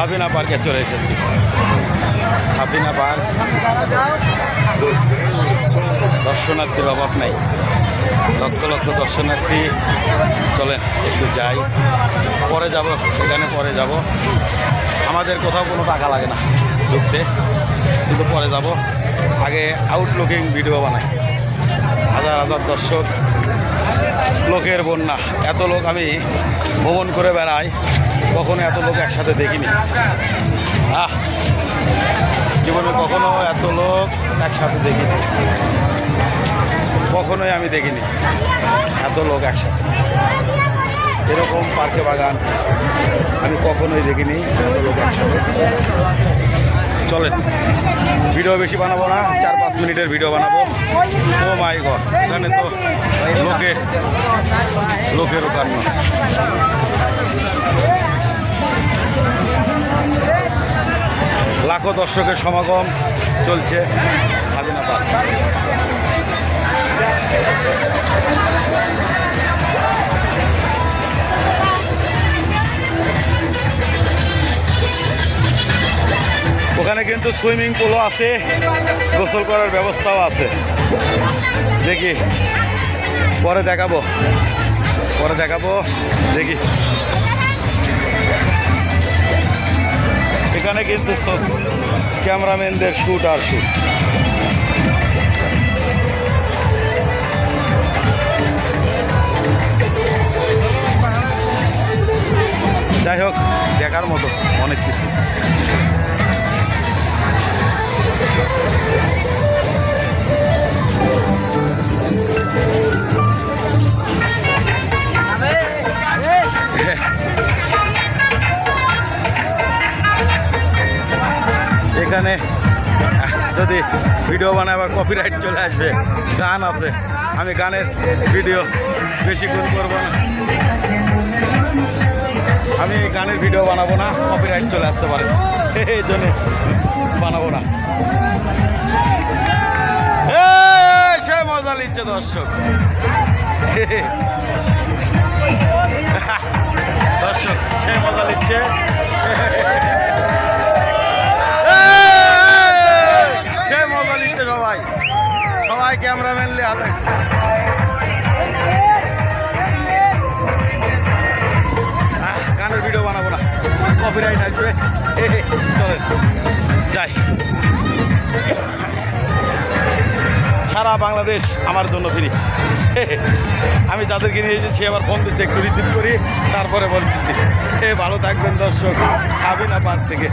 সাবিনা পার্কে চলে এসেছি। সাবিনা পার্ক দর্শনার্থীর অভাব নাই, লক্ষ লক্ষ দর্শনার্থী। চলেন একটু যাই, পরে যাব, সেখানে পরে যাব। আমাদের কোথাও কোনো টাকা লাগে না ঢুকতে, কিন্তু পরে যাব। আগে আউটলুকিং ভিডিও বানাই। হাজার হাজার দর্শক, লোকের বন্যা, এত লোক আমি ভ্রমণ করে বেড়াই, কখনো এত লোক একসাথে দেখিনি। জীবনে কখনো এত লোক একসাথে দেখিনি, কখনোই আমি দেখিনি এত লোক একসাথে। এরকম পার্কে বাগান আমি কখনোই দেখিনি এত লোক একসাথে। চলেন, ভিডিও বেশি বানাবো না, 4-5 মিনিটের ভিডিও বানাবো। ও মাই গড, এখানে তো লোকের কান্ন। লাখো দর্শকের সমাগম চলছে সাবিনা পার্ক। ওখানে কিন্তু সুইমিং পুলও আছে, গোসল করার ব্যবস্থাও আছে। দেখি পরে দেখাবো, দেখি। এখানে কিন্তু ক্যামেরাম্যানদের শ্যুট আর শ্যুট। যাই হোক, দেখার মতো অনেক কিছু। এখানে যদি ভিডিও বানায় আবার কপিরাইট চলে আসবে। গান আছে, আমি গানের ভিডিও বেশিক্ষণ করবো না। আমি গানের ভিডিও বানাবো না, কপিরাইট চলে আসতে পারে, এই জন্য বানাবো না। সে মজা নিচ্ছে দর্শক, দর্শক সে মজা নিচ্ছে। সবাই ক্যামেরাম্যান লে হাতে। গানের ভিডিও বানাবো না, কপিরাইট আসবে। চলেন যাই। সারা বাংলাদেশ আমার জন্য ফ্রি। আমি যাদেরকে নিয়ে এসেছি আবার ফোন দিচ্ছি, একটু রিসিভ করি, তারপরে বলতেছি। ভালো থাকবেন দর্শক, সাবিনা পার্ক থেকে।